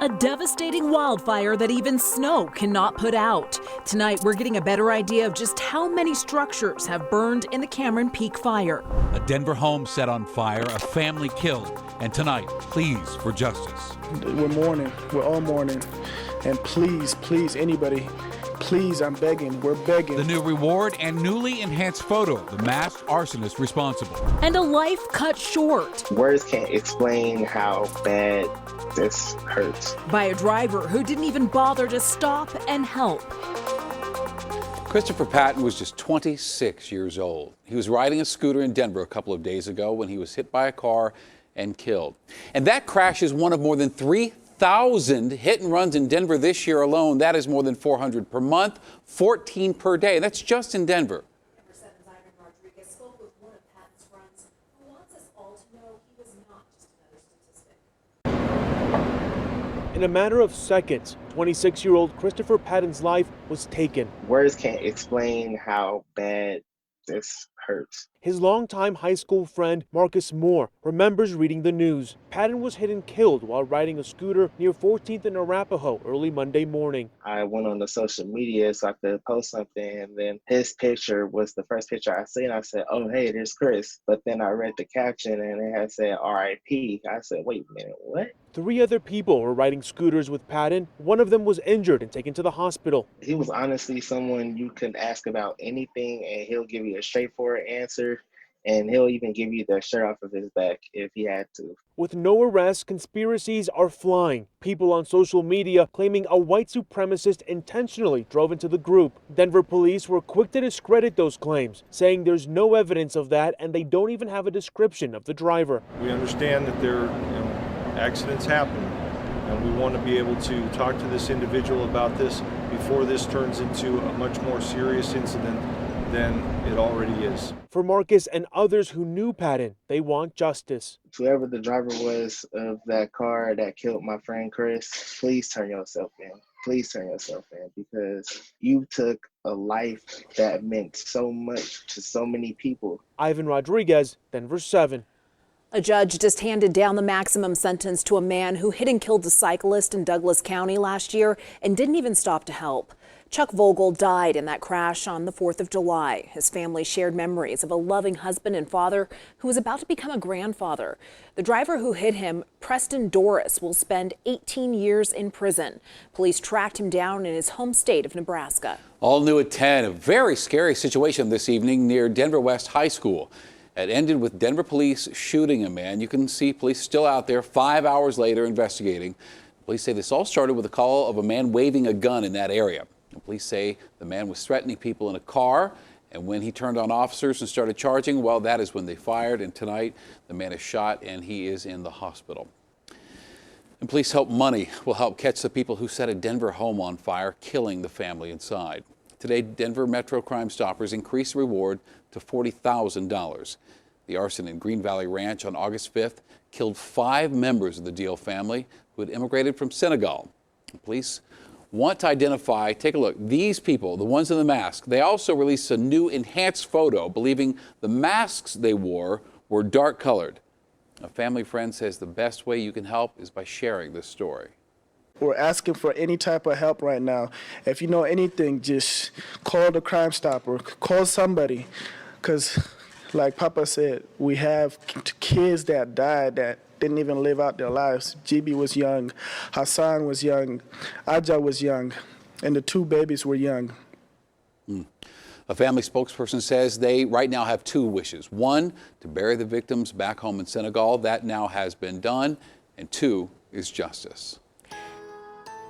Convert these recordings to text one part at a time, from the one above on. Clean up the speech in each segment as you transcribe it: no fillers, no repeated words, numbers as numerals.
A devastating wildfire that even snow cannot put out. Tonight, we're getting a better idea of just how many structures have burned in the Cameron Peak fire. A Denver home set on fire, a family killed, and tonight, pleas for justice. We're mourning. We're all mourning. And please, please, anybody, please, I'm begging. We're begging. The new reward and newly enhanced photo of the masked arsonist responsible. And a life cut short. Words can't explain how bad this hurts. By a driver who didn't even bother to stop and help. Christopher Patton was just 26 years old. He was riding a scooter in Denver a couple of days ago when he was hit by a car and killed. And that crash is one of more than 3,000 hit and runs in Denver this year alone. That is more than 400 per month, 14 per day. That's just in Denver. Denver7's spoke with one of Patton's friends who wants us all to know he was not just another statistic. In a matter of seconds, 26-year-old Christopher Patton's life was taken. Words can't explain how bad this hurts. His longtime high school friend, Marcus Moore, remembers reading the news. Patton was hit and killed while riding a scooter near 14th and Arapahoe early Monday morning. I went on the social media so I could post something, and then his picture was the first picture I seen. I said, oh, hey, there's Chris. But then I read the caption and it had said RIP. I said, wait a minute, what? 3 other people were riding scooters with Patton. One of them was injured and taken to the hospital. He was honestly someone you can ask about anything and he'll give you a straightforward answer. And he'll even give you the shirt off of his back if he had to. With no arrests, conspiracies are flying. People on social media claiming a white supremacist intentionally drove into the group. Denver police were quick to discredit those claims, saying there's no evidence of that and they don't even have a description of the driver. We understand that accidents happen, and we want to be able to talk to this individual about this before this turns into a much more serious incident than it already is. For Marcus and others who knew Patton, they want justice. Whoever the driver was of that car that killed my friend Chris, please turn yourself in. Please turn yourself in, because you took a life that meant so much to so many people. Ivan Rodriguez, Denver7. A judge just handed down the maximum sentence to a man who hit and killed a cyclist in Douglas County last year and didn't even stop to help. Chuck Vogel died in that crash on the 4th of July. His family shared memories of a loving husband and father who was about to become a grandfather. The driver who hit him, Preston Doris, will spend 18 years in prison. Police tracked him down in his home state of Nebraska. All new at 10, a very scary situation this evening near Denver West High School. It ended with Denver police shooting a man. You can see police still out there 5 hours later investigating. Police say this all started with a call of a man waving a gun in that area. Police say the man was threatening people in a car, and when he turned on officers and started charging, well, that is when they fired. And tonight, the man is shot and he is in the hospital. And police hope money will help catch the people who set a Denver home on fire, killing the family inside. Today, Denver Metro Crime Stoppers increased the reward to $40,000. The arson in Green Valley Ranch on August 5th killed 5 members of the Deal family who had immigrated from Senegal. Police want to identify, take a look, these people, the ones in the mask. They also released a new enhanced photo believing the masks they wore were dark colored. A family friend says the best way you can help is by sharing this story. We're asking for any type of help right now. If you know anything, just call the Crime Stopper, call somebody. Because like Papa said, we have kids that died that didn't even live out their lives. GB was young, Hassan was young, Aja was young, and the 2 babies were young. A family spokesperson says they right now have 2 wishes. 1, to bury the victims back home in Senegal. That now has been done. And 2 is justice.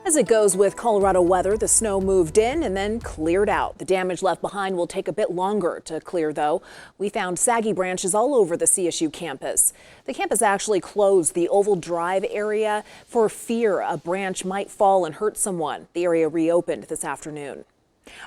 As it goes with Colorado weather, the snow moved in and then cleared out. The damage left behind will take a bit longer to clear, though. We found saggy branches all over the CSU campus. The campus actually closed the Oval Drive area for fear a branch might fall and hurt someone. The area reopened this afternoon.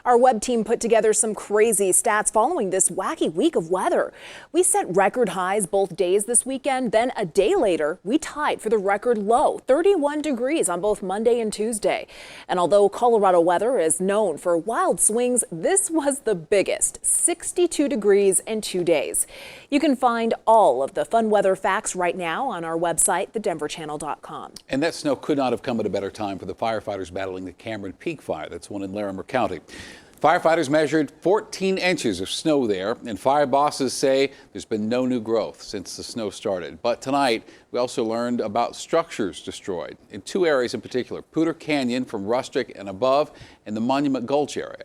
Our web team put together some crazy stats following this wacky week of weather. We set record highs both days this weekend, then a day later, we tied for the record low, 31 degrees on both Monday and Tuesday. And although Colorado weather is known for wild swings, this was the biggest, 62 degrees in 2 days. You can find all of the fun weather facts right now on our website, thedenverchannel.com. And that snow could not have come at a better time for the firefighters battling the Cameron Peak fire. That's one in Larimer County. Firefighters measured 14 inches of snow there, and fire bosses say there's been no new growth since the snow started. But tonight, we also learned about structures destroyed in 2 areas in particular, Poudre Canyon from Rustic and above, and the Monument Gulch area.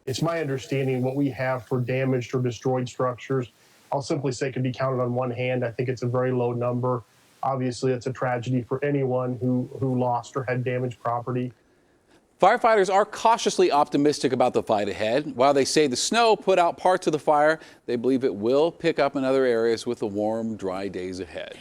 It's my understanding what we have for damaged or destroyed structures, I'll simply say can be counted on one hand. I think it's a very low number. Obviously, it's a tragedy for anyone who lost or had damaged property. Firefighters are cautiously optimistic about the fight ahead. While they say the snow put out parts of the fire, they believe it will pick up in other areas with the warm, dry days ahead.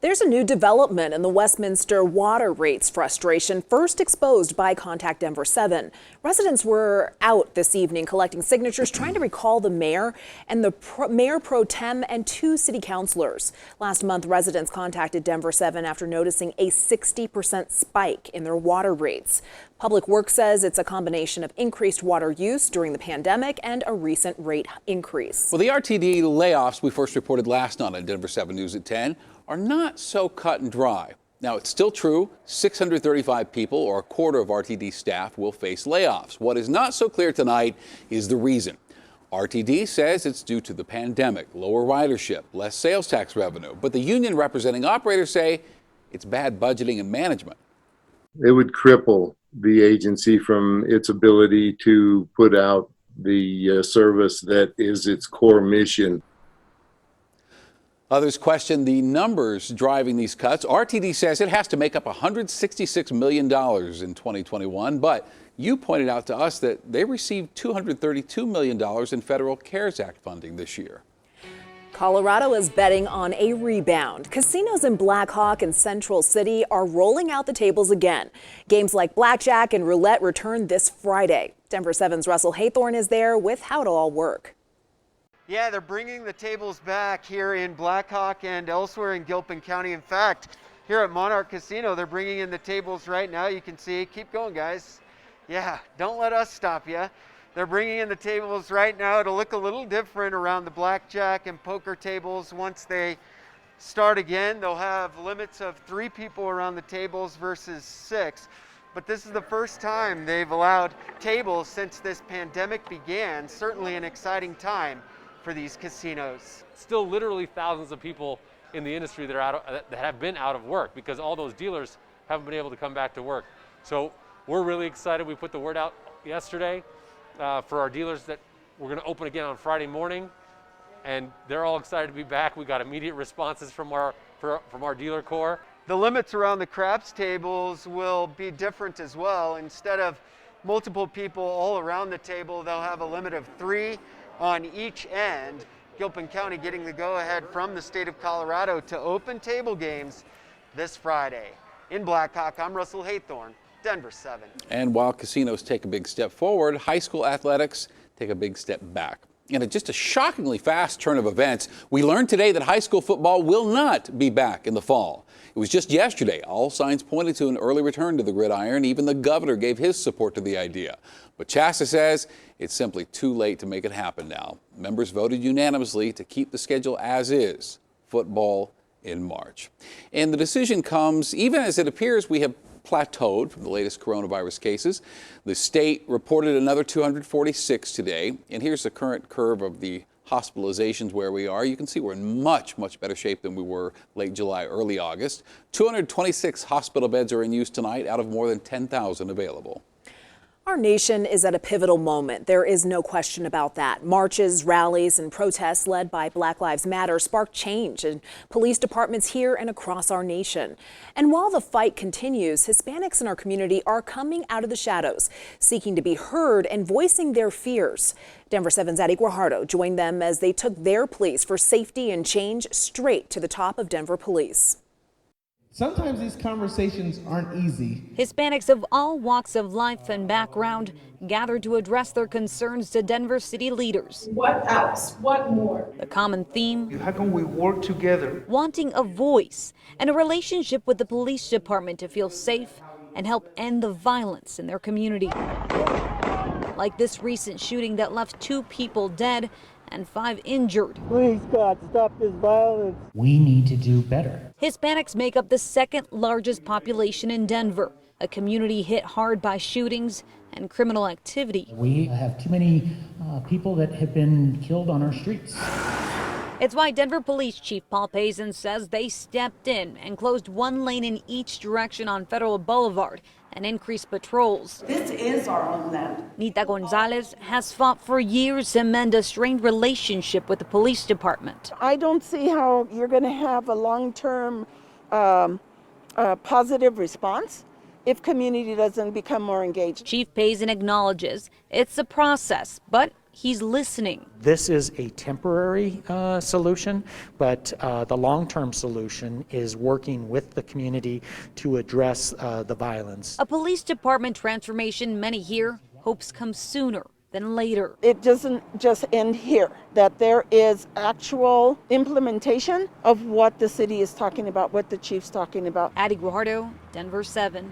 There's a new development in the Westminster water rates frustration, first exposed by Contact Denver7. Residents were out this evening collecting signatures, trying to recall the mayor and the mayor pro tem and 2 city councilors. Last month, residents contacted Denver7 after noticing a 60% spike in their water rates. Public Works says it's a combination of increased water use during the pandemic and a recent rate increase. Well, the RTD layoffs we first reported last night on Denver7 News at 10 are not so cut and dry. Now, it's still true 635 people, or a quarter of RTD staff, will face layoffs. What is not so clear tonight is the reason. RTD says it's due to the pandemic, lower ridership, less sales tax revenue. But the union representing operators say it's bad budgeting and management. It would cripple the agency from its ability to put out the service that is its core mission. Others question the numbers driving these cuts. RTD says it has to make up $166 million in 2021, but you pointed out to us that they received $232 million in federal CARES Act funding this year. Colorado is betting on a rebound. Casinos in Black Hawk and Central City are rolling out the tables again. Games like blackjack and roulette return this Friday. Denver7's Russell Haythorne is there with how it'll all work. Yeah, they're bringing the tables back here in Black Hawk and elsewhere in Gilpin County. In fact, here at Monarch Casino, they're bringing in the tables right now. You can see, keep going, guys. Yeah, don't let us stop you. They're bringing in the tables right now. It'll look a little different around the blackjack and poker tables. Once they start again, they'll have limits of 3 people around the tables versus 6. But this is the first time they've allowed tables since this pandemic began. Certainly an exciting time for these casinos. Still literally thousands of people in the industry that have been out of work because all those dealers haven't been able to come back to work. So we're really excited. We put the word out yesterday for our dealers that we're going to open again on Friday morning, and they're all excited to be back. We got immediate responses from our dealer corps. The limits around the craps tables will be different as well. Instead of multiple people all around the table, they'll have a limit of 3 on each end. Gilpin County getting the go-ahead from the state of Colorado to open table games this Friday. In Black Hawk, I'm Russell Haythorne, Denver7. And while casinos take a big step forward, high school athletics take a big step back. In just a shockingly fast turn of events, we learned today that high school football will not be back in the fall. It was just yesterday. All signs pointed to an early return to the gridiron. Even the governor gave his support to the idea. But Chassa says it's simply too late to make it happen now. Members voted unanimously to keep the schedule as is, football in March. And the decision comes even as it appears we have plateaued from the latest coronavirus cases. The state reported another 246 today. And here's the current curve of the hospitalizations where we are. You can see we're in much better shape than we were late July, early August. 226 hospital beds are in use tonight out of more than 10,000 available. Our nation is at a pivotal moment. There is no question about that. Marches, rallies, and protests led by Black Lives Matter sparked change in police departments here and across our nation. And while the fight continues, Hispanics in our community are coming out of the shadows, seeking to be heard and voicing their fears. Denver7's Addie Guajardo joined them as they took their pleas for safety and change straight to the top of Denver Police. Sometimes these conversations aren't easy. Hispanics of all walks of life and background gathered to address their concerns to Denver city leaders. What else? What more? The common theme: How can we work together? wanting a voice and a relationship with the police department to feel safe and help end the violence in their community. Like this recent shooting that left 2 people dead and 5 injured. Please, God, stop this violence. We need to do better. Hispanics make up the 2nd largest population in Denver, a community hit hard by shootings and criminal activity. We have too many people that have been killed on our streets. It's why Denver Police Chief Paul Pazin says they stepped in and closed 1 lane in each direction on Federal Boulevard and increased patrols. This is our homeland. Nita Gonzalez has fought for years to mend a strained relationship with the police department. I don't see how you're going to have a long-term positive response if community doesn't become more engaged. Chief Pazin acknowledges it's a process, but he's listening. This is a temporary solution, but the long-term solution is working with the community to address the violence. A police department transformation many here hopes comes sooner than later. It doesn't just end here, that there is actual implementation of what the city is talking about, what the chief's talking about. Addie Guajardo, Denver 7.